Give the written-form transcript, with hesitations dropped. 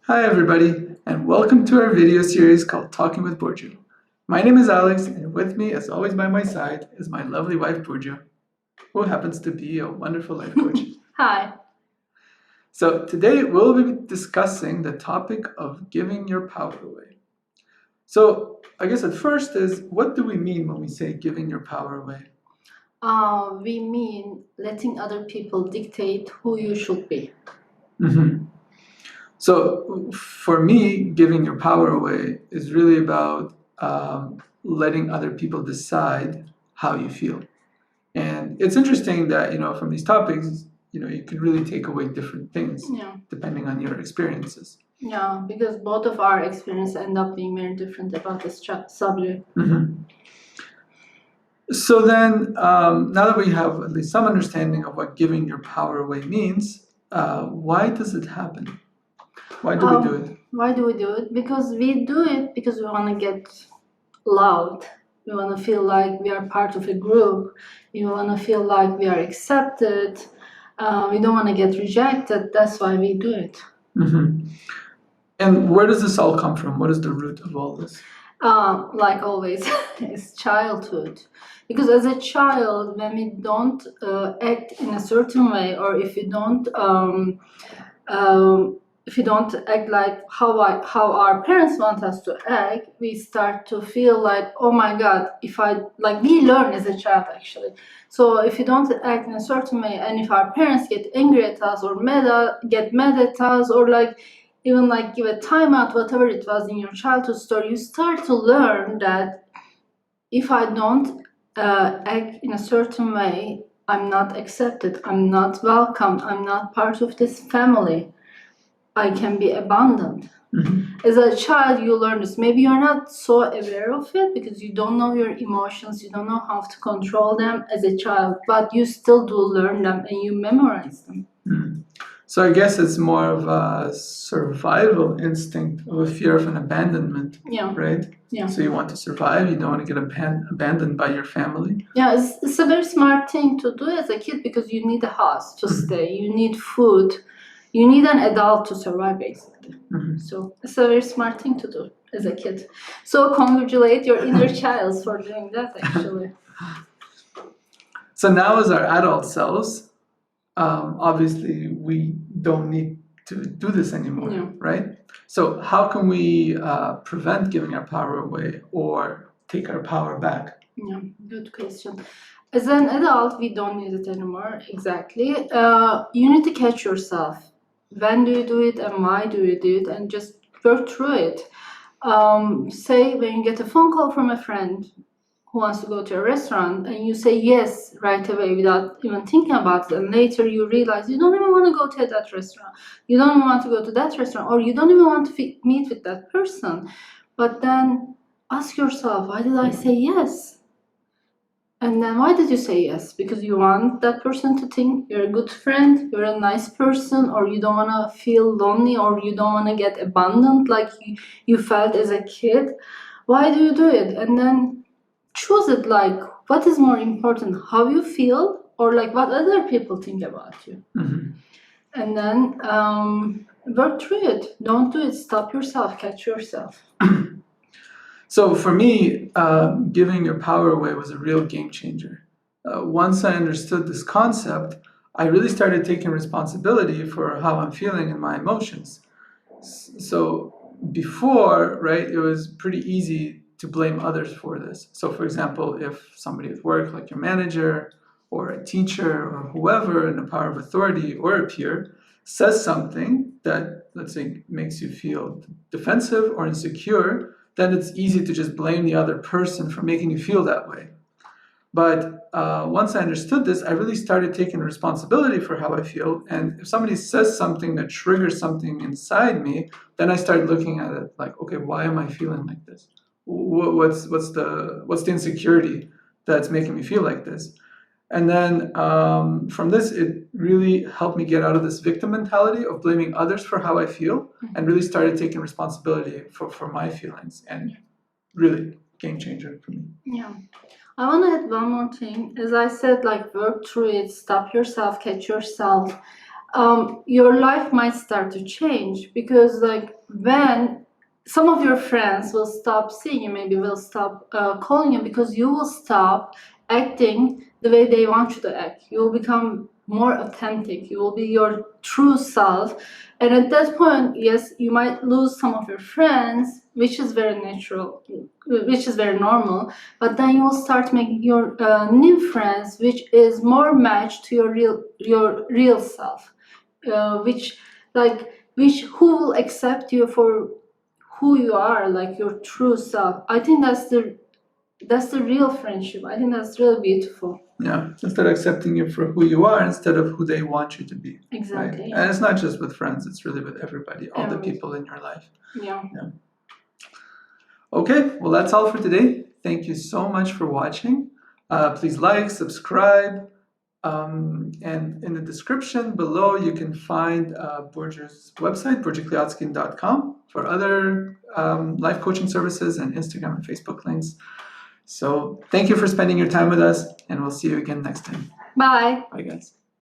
Hi everybody, and welcome to our video series called Talking with Burju. My name is Alex, and with me, as always by my side, is my lovely wife Burju, who happens to be a wonderful life coach. Hi. So today we'll be discussing the topic of giving your power away. So I guess at first is, what do we mean when we say giving your power away? We mean letting other people dictate who you should be. Mm-hmm. So for me, giving your power away is really about letting other people decide how you feel. And it's interesting that, from these topics, you can really take away different things Yeah. depending on your experiences. Yeah, because both of our experiences end up being very different about this subject. Mm-hmm. So then, now that we have at least some understanding of what giving your power away means, why does it happen? Why do we do it? Why do we do it? Because we do it because we want to get loved. We want to feel like we are part of a group. We want to feel like we are accepted. We don't want to get rejected. That's why we do it. Mm-hmm. And where does this all come from? What is the root of all this? Like always, it's childhood. Because as a child, when we don't act in a certain way, or if you don't act like how our parents want us to act, we start to feel like, oh my God, we learn as a child actually. So if you don't act in a certain way, and if our parents get angry at us or get mad at us, or even give a timeout, whatever it was in your childhood story, you start to learn that if I don't act in a certain way, I'm not accepted, I'm not welcomed, I'm not part of this family. I can be abandoned. Mm-hmm. As a child, you learn this. Maybe you're not so aware of it because you don't know your emotions, you don't know how to control them as a child, but you still do learn them and you memorize them. Mm-hmm. So I guess it's more of a survival instinct of a fear of an abandonment, right? Yeah. So you want to survive, you don't want to get abandoned by your family. Yeah, it's a very smart thing to do as a kid because you need a house to stay, you need food, you need an adult to survive basically. Mm-hmm. So it's a very smart thing to do as a kid. So congratulate your inner child for doing that actually. So now as our adult selves, obviously we don't need to do this anymore, right? So how can we prevent giving our power away or take our power back? Yeah, good question. As an adult, we don't need it anymore, exactly. You need to catch yourself. When do you do it and why do you do it, and just work through it. Say when you get a phone call from a friend who wants to go to a restaurant and you say yes right away without even thinking about it, and later you realize you don't even want to go to that restaurant, you don't even want to go to that restaurant, or you don't even want to meet with that person, but then ask yourself, why did I say yes? And then why did you say yes? Because you want that person to think you're a good friend, you're a nice person, or you don't want to feel lonely, or you don't want to get abandoned like you felt as a kid. Why do you do it? And then choose it, like what is more important, how you feel, or what other people think about you. Mm-hmm. And then work through it. Don't do it. Stop yourself. Catch yourself. So for me, giving your power away was a real game changer. Once I understood this concept, I really started taking responsibility for how I'm feeling and my emotions. So before, right, it was pretty easy to blame others for this. So for example, if somebody at work, like your manager or a teacher or whoever in a power of authority or a peer, says something that, let's say, makes you feel defensive or insecure, then it's easy to just blame the other person for making you feel that way. But once I understood this, I really started taking responsibility for how I feel. And if somebody says something that triggers something inside me, then I start looking at it like, okay, why am I feeling like this? What's the insecurity that's making me feel like this? And then from this, it really helped me get out of this victim mentality of blaming others for how I feel, and really started taking responsibility for my feelings. And really, game changer for me. Yeah. I want to add one more thing. As I said, work through it, stop yourself, catch yourself. your life might start to change, because like when some of your friends will stop seeing you, maybe will stop calling you, because you will stop acting the way they want you to act. You will become more authentic. You will be your true self. And at that point, yes, you might lose some of your friends, which is very natural, which is very normal. But then you will start making your new friends, which is more matched to your real self, which who will accept you for who you are, like your true self. I think that's the real friendship. I think that's really beautiful. Yeah, instead of accepting you for who you are, instead of who they want you to be. Exactly. Right? Yeah. And it's not just with friends, it's really with everybody, all the Everybody. people in your life. Yeah. Okay, well, that's all for today. Thank you so much for watching. Please like, subscribe, and in the description below, you can find Burcu's website, burcukliatskin.com, for other life coaching services and Instagram and Facebook links. So thank you for spending your time with us, and we'll see you again next time. Bye. Bye, guys.